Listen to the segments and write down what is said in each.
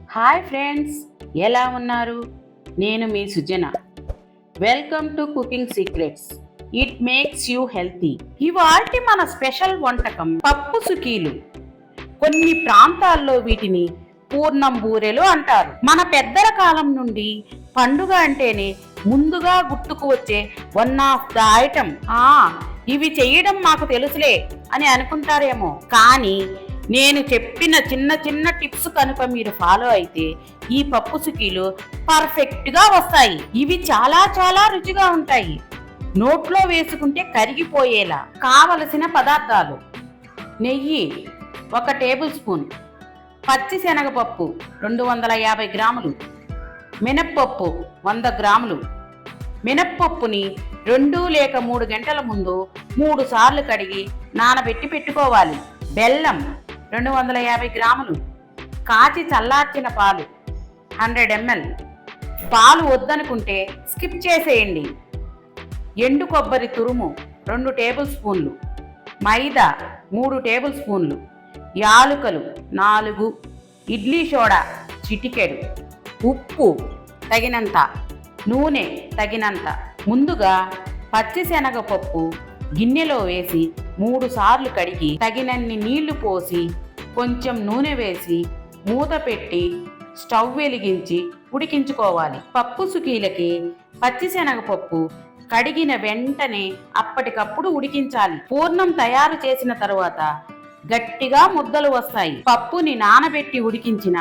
Hi friends, ఎలా ఉన్నారు? నేను మీ Sujana. Welcome to cooking secrets. It makes you healthy. ఇవాల్టి మన స్పెషల్ వంటకం పప్పు సుకీలు. కొన్ని ప్రాంతాల్లో వీటిని పూర్ణం బూరెలు అంటారు. మన పెద్దల కాలం నుండి పండుగ అంటేనే ముందుగా గుర్తుకు వచ్చే వన్ ఆఫ్ ద ఐటమ్. ఇవి చేయడం మాకు తెలుసులే అని అనుకుంటారేమో, కానీ నేను చెప్పిన చిన్న చిన్న టిప్స్ కనుక మీరు ఫాలో అయితే ఈ పప్పు సుకీలు పర్ఫెక్ట్గా వస్తాయి. ఇవి చాలా చాలా రుచిగా ఉంటాయి. నోట్లో వేసుకుంటే కరిగిపోయేలా. కావలసిన పదార్థాలు: నెయ్యి 1 టేబుల్ స్పూన్, పచ్చిశనగపప్పు 250 గ్రాములు, మినప్పప్పు 100 గ్రాములు. మినప్పప్పుని 2 లేక 3 గంటల ముందు 3 సార్లు కడిగి నానబెట్టి పెట్టుకోవాలి. బెల్లం 250 గ్రాములు, కాచి చల్లార్చిన పాలు 100 ml. పాలు వద్దనుకుంటే స్కిప్ చేసేయండి. ఎండు కొబ్బరి తురుము 2 టేబుల్ స్పూన్లు, మైదా 3 టేబుల్ స్పూన్లు, యాలుకలు 4, ఇడ్లీ సోడా చిటికెడు, ఉప్పు తగినంత, నూనె తగినంత. ముందుగా పచ్చిశనగపప్పు గిన్నెలో వేసి 3 సార్లు కడిగి తగినన్ని నీళ్లు పోసి కొంచెం నూనె వేసి మూత పెట్టి స్టవ్ వెలిగించి ఉడికించుకోవాలి. పప్పు సుకీలకి పచ్చిశనగపప్పు కడిగిన వెంటనే అప్పటికప్పుడు ఉడికించాలి. పూర్ణం తయారు చేసిన తరువాత గట్టిగా ముద్దలు వస్తాయి. పప్పుని నానబెట్టి ఉడికించిన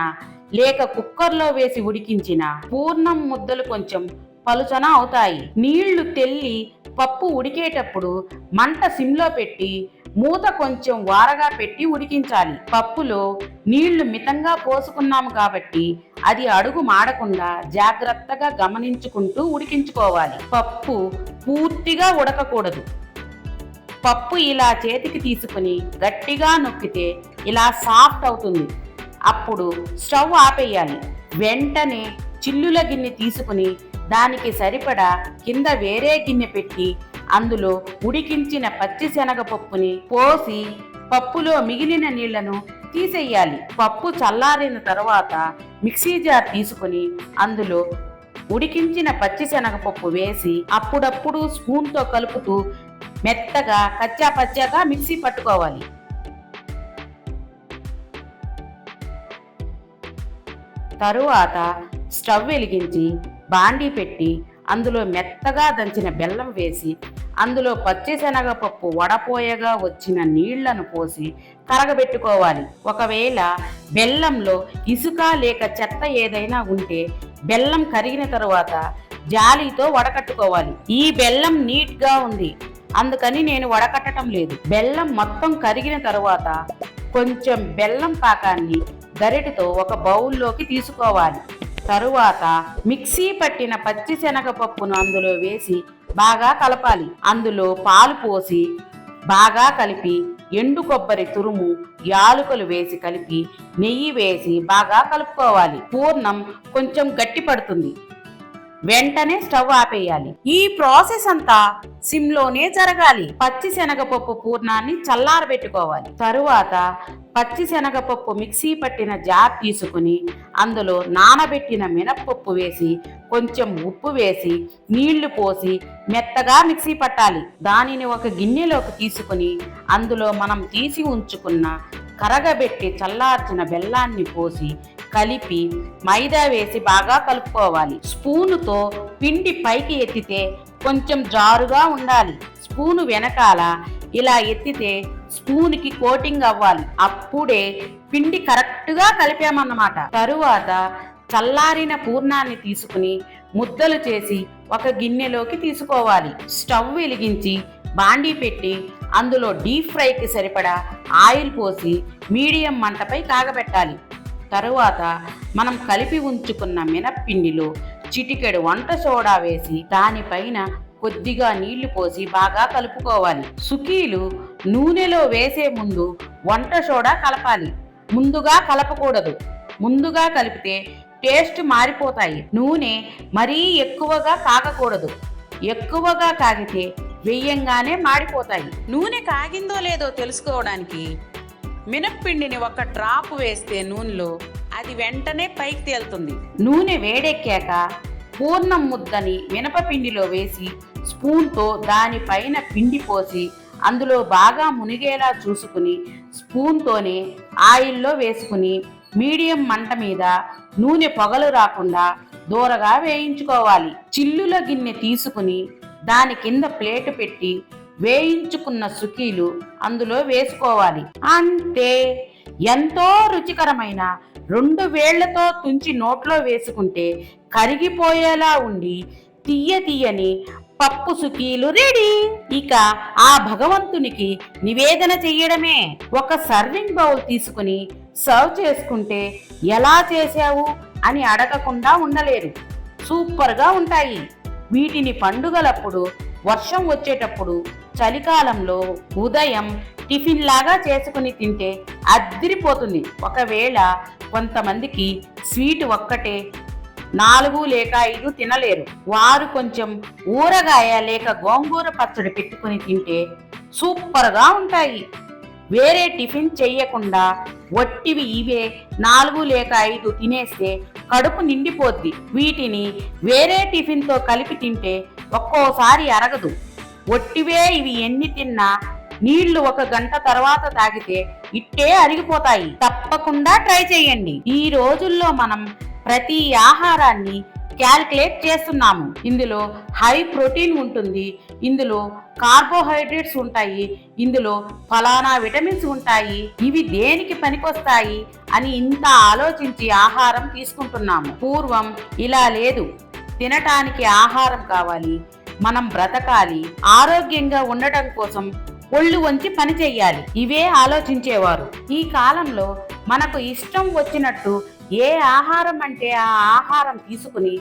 లేక కుక్కర్లో వేసి ఉడికించిన పూర్ణం ముద్దలు కొంచెం పలుచన అవుతాయి. నీళ్లు తెల్లి పప్పు ఉడికేటప్పుడు మంట సిమ్లో పెట్టి మూత కొంచెం వారగా పెట్టి ఉడికించాలి. పప్పులో నీళ్లు మితంగా పోసుకున్నాము కాబట్టి అది అడుగు మాడకుండా జాగ్రత్తగా గమనించుకుంటూ ఉడికించుకోవాలి. పప్పు పూర్తిగా ఉడకకూడదు. పప్పు ఇలా చేతికి తీసుకుని గట్టిగా నొక్కితే ఇలా సాఫ్ట్ అవుతుంది. అప్పుడు స్టవ్ ఆపేయాలి. వెంటనే చిల్లుల గిన్నె తీసుకుని దానికి సరిపడా కింద వేరే గిన్నె పెట్టి అందులో ఉడికించిన పచ్చిశనగపప్పుని పోసి పప్పులో మిగిలిన నీళ్లను తీసేయాలి. పప్పు చల్లారిన తర్వాత మిక్సీ జార్ తీసుకుని అందులో ఉడికించిన పచ్చిశనగపప్పు వేసి అప్పుడప్పుడు స్పూన్తో కలుపుతూ మెత్తగా కచ్చా పచ్చాగా మిక్సీ పట్టుకోవాలి. తరువాత స్టవ్ వెలిగించి బాండీ పెట్టి అందులో మెత్తగా దంచిన బెల్లం వేసి అందులో పచ్చిశనగపప్పు వడపోయగా వచ్చిన నీళ్లను పోసి కరగబెట్టుకోవాలి. ఒకవేళ బెల్లంలో ఇసుక లేక చెత్త ఏదైనా ఉంటే బెల్లం కరిగిన తరువాత జాలీతో వడకట్టుకోవాలి. ఈ బెల్లం నీట్గా ఉంది అందుకని నేను వడకట్టడం లేదు. బెల్లం మొత్తం కరిగిన తరువాత కొంచెం బెల్లం పాకాన్ని గరిటెతో ఒక బౌల్లోకి తీసుకోవాలి. తరువాత మిక్సీ పట్టిన పచ్చిశనగపప్పును అందులో వేసి బాగా కలపాలి. అందులో పాలు పోసి బాగా కలిపి ఎండు కొబ్బరి తురుము, యాలుకలు వేసి కలిపి నెయ్యి వేసి బాగా కలుపుకోవాలి. పూర్ణం కొంచెం గట్టి పడుతుంది. వెంటనే స్టవ్ ఆపేయాలి. ఈ ప్రాసెస్ అంతా సిమ్లోనే జరగాలి. పచ్చిశనగపప్పు పూర్ణాన్ని చల్లారబెట్టుకోవాలి. తరువాత పచ్చిశనగపప్పు మిక్సీ పట్టిన జార్ తీసుకుని అందులో నానబెట్టిన మినప్పప్పు వేసి కొంచెం ఉప్పు వేసి నీళ్లు పోసి మెత్తగా మిక్సీ పట్టాలి. దానిని ఒక గిన్నెలోకి తీసుకుని అందులో మనం తీసి ఉంచుకున్న కరగబెట్టి చల్లార్చిన బెల్లాన్ని పోసి కలిపి మైదా వేసి బాగా కలుపుకోవాలి. స్పూనుతో పిండి పైకి ఎత్తితే కొంచెం జారుగా ఉండాలి. స్పూను వెనకాల ఇలా ఎత్తితే స్పూన్కి కోటింగ్ అవ్వాలి. అప్పుడే పిండి కరెక్ట్గా కలిపామన్నమాట. తరువాత చల్లారిన పూర్ణాన్ని తీసుకుని ముద్దలు చేసి ఒక గిన్నెలోకి తీసుకోవాలి. స్టవ్ వెలిగించి బాండీ పెట్టి అందులో డీప్ ఫ్రైకి సరిపడా ఆయిల్ పోసి మీడియం మంటపై కాగబెట్టాలి. తరువాత మనం కలిపి ఉంచుకున్న మినప్పిండిలో చిటికెడు వంట సోడా వేసి దానిపైన కొద్దిగా నీళ్లు పోసి బాగా కలుపుకోవాలి. సుకీలు నూనెలో వేసే ముందు వంట సోడా కలపాలి. ముందుగా కలపకూడదు. ముందుగా కలిపితే టేస్ట్ మారిపోతాయి. నూనె మరీ ఎక్కువగా కాగకూడదు. ఎక్కువగా కాగితే వెయ్యంగానే మాడిపోతాయి. నూనె కాగిందో లేదో తెలుసుకోవడానికి మినప్పిండిని 1 డ్రాప్ వేస్తే నూనెలో అది వెంటనే పైకి తేలుతుంది. నూనె వేడెక్కాక పూర్ణం ముద్దని మినపపిండిలో వేసి స్పూన్తో దానిపైన పిండి పోసి అందులో బాగా మునిగేలా చూసుకుని స్పూన్తోనే ఆయిల్లో వేసుకుని మీడియం మంట మీద నూనె పొగలు రాకుండా దూరగా వేయించుకోవాలి. చిల్లుల గిన్నె తీసుకుని దాని కింద ప్లేటు పెట్టి వేయించుకున్న సుకీలు అందులో వేసుకోవాలి. అంతే, ఎంతో రుచికరమైన 2 వేళ్లతో తుంచి నోట్లో వేసుకుంటే కరిగిపోయేలా ఉండి తీయని పప్పు సుకీలు రెడీ. ఇక ఆ భగవంతునికి నివేదన చెయ్యడమే. ఒక సర్వింగ్ బౌల్ తీసుకుని సర్వ్ చేసుకుంటే ఎలా చేశావు అని అడగకుండా ఉండలేరు. సూపర్గా ఉంటాయి. వీటిని పండుగలప్పుడు, వర్షం వచ్చేటప్పుడు, చలికాలంలో ఉదయం టిఫిన్ లాగా చేసుకుని తింటే అద్దిరిపోతుంది. ఒకవేళ కొంతమందికి స్వీట్ ఒక్కటే 4 లేక 5 తినలేరు. వారు కొంచెం ఊరగాయ లేక గోంగూర పచ్చడి పెట్టుకుని తింటే సూపర్గా ఉంటాయి. వేరే టిఫిన్ చెయ్యకుండా వట్టివి ఇవే 4 లేక 5 తినేస్తే కడుపు నిండిపోద్ది. వీటిని వేరే టిఫిన్తో కలిపి తింటే ఒక్కోసారి అరగదు. వట్టివే ఇవి ఎన్ని తిన్నా నీళ్లు 1 గంట తర్వాత తాగితే ఇట్టే అరిగిపోతాయి. తప్పకుండా ట్రై చేయండి. ఈ రోజుల్లో మనం ప్రతి ఆహారాన్ని క్యాల్కులేట్ చేస్తున్నాము. ఇందులో హై ప్రోటీన్ ఉంటుంది, ఇందులో కార్బోహైడ్రేట్స్ ఉంటాయి, ఇందులో ఫలానా విటమిన్స్ ఉంటాయి, ఇవి దేనికి పనికొస్తాయి అని ఇంత ఆలోచించి ఆహారం తీసుకుంటున్నాము. పూర్వం ఇలా లేదు. తినటానికి ఆహారం కావాలి, మనం బ్రతకాలి, ఆరోగ్యంగా ఉండటం కోసం ఒళ్ళు వంచి పని చెయ్యాలి, ఇవే ఆలోచించేవారు. ఈ కాలంలో మనకు ఇష్టం వచ్చినట్టు ఏ ఆహారం అంటే ఆ ఆహారం తీసుకుని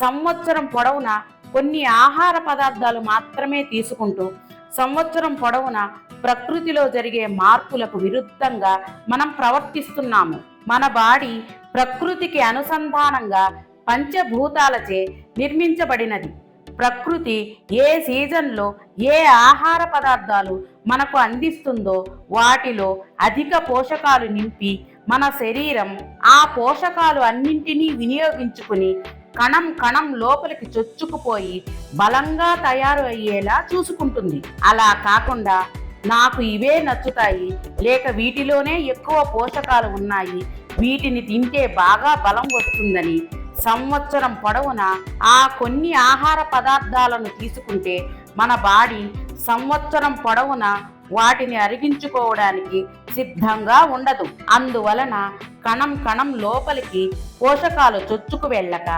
సంవత్సరం పొడవునా కొన్ని ఆహార పదార్థాలు మాత్రమే తీసుకుంటూ సంవత్సరం పొడవునా ప్రకృతిలో జరిగే మార్పులకు విరుద్ధంగా మనం ప్రవర్తిస్తున్నాము. మన బాడీ ప్రకృతికి అనుసంధానంగా పంచభూతాలచే నిర్మించబడినది. ప్రకృతి ఏ సీజన్లో ఏ ఆహార పదార్థాలు మనకు అందిస్తుందో వాటిలో అధిక పోషకాలు నింపి మన శరీరం ఆ పోషకాలు అన్నింటినీ వినియోగించుకుని కణం కణం లోపలికి చొచ్చుకుపోయి బలంగా తయారు అయ్యేలా చూసుకుంటుంది. అలా కాకుండా నాకు ఇవే నచ్చుతాయి, లేక వీటిలోనే ఎక్కువ పోషకాలు ఉన్నాయి, వీటిని తింటే బాగా బలం వస్తుందని సంవత్సరం పొడవునా ఆ కొన్ని ఆహార పదార్థాలను తీసుకుంటే మన బాడీ సంవత్సరం పొడవునా వాటిని అరిగించుకోవడానికి సిద్ధంగా ఉండదు. అందువలన కణం కణం లోపలికి పోషకాలు చొచ్చుకు వెళ్ళక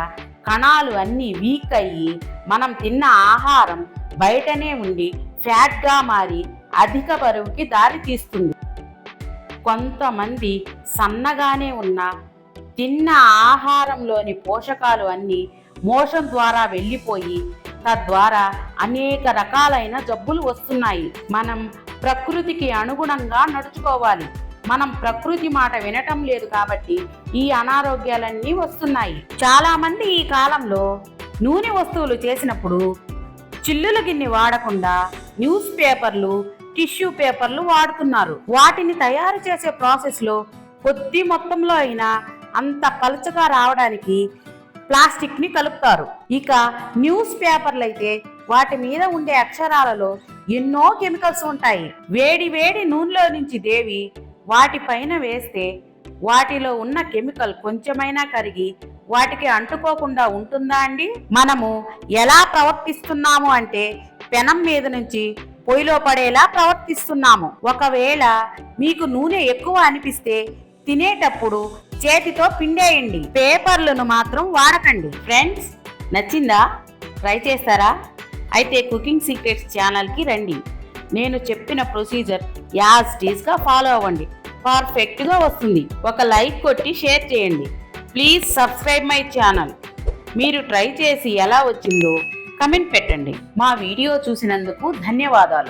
కణాలు అన్నీ వీక్ అయ్యి మనం తిన్న ఆహారం బయటనే ఉండి ఫ్యాట్గా మారి అధిక బరువుకి దారి తీస్తుంది. కొంతమంది సన్నగానే ఉన్న తిన్న ఆహారంలోని పోషకాలు అన్నీ మోషన్ ద్వారా వెళ్ళిపోయి తద్వారా అనేక రకాలైన జబ్బులు వస్తున్నాయి. మనం ప్రకృతికి అనుగుణంగా నడుచుకోవాలి. మనం ప్రకృతి మాట వినటం లేదు కాబట్టి ఈ అనారోగ్యాలన్నీ వస్తున్నాయి. చాలా మంది ఈ కాలంలో నూనె వస్తువులు చేసినప్పుడు చిల్లుల గిన్నె వాడకుండా న్యూస్ పేపర్లు, టిష్యూ పేపర్లు వాడుతున్నారు. వాటిని తయారు చేసే ప్రాసెస్లో కొద్ది మొత్తంలో అయినా అంత పలుచగా రావడానికి ప్లాస్టిక్ ని కలుపుతారు. ఇక న్యూస్ పేపర్లు అయితే వాటి మీద ఉండే అక్షరాలలో ఎన్నో కెమికల్స్ ఉంటాయి. వేడి వేడి నూనెలో నుంచి దేవి వాటిపైన వేస్తే వాటిలో ఉన్న కెమికల్ కొంచెమైనా కరిగి వాటికి అంటుకోకుండా ఉంటుందా అండి? మనము ఎలా ప్రవర్తిస్తున్నాము అంటే పెనం మీద నుంచి పొయ్యిలో పడేలా ప్రవర్తిస్తున్నాము. ఒకవేళ మీకు నూనె ఎక్కువ అనిపిస్తే తినేటప్పుడు చేతితో పిండేయండి, పేపర్లను మాత్రం వాడకండి. ఫ్రెండ్స్, నచ్చిందా? ట్రై చేస్తారా? అయితే కుకింగ్ సీక్రెట్స్ ఛానల్కి రండి. నేను చెప్పిన ప్రొసీజర్ యాజ్ టీజ్గా ఫాలో అవ్వండి, పర్ఫెక్ట్గా వస్తుంది. ఒక లైక్ కొట్టి షేర్ చేయండి. Please subscribe my channel. మీరు ట్రై చేసి ఎలా వచ్చిందో కమెంట్ పెట్టండి. మా వీడియో చూసినందుకు ధన్యవాదాలు.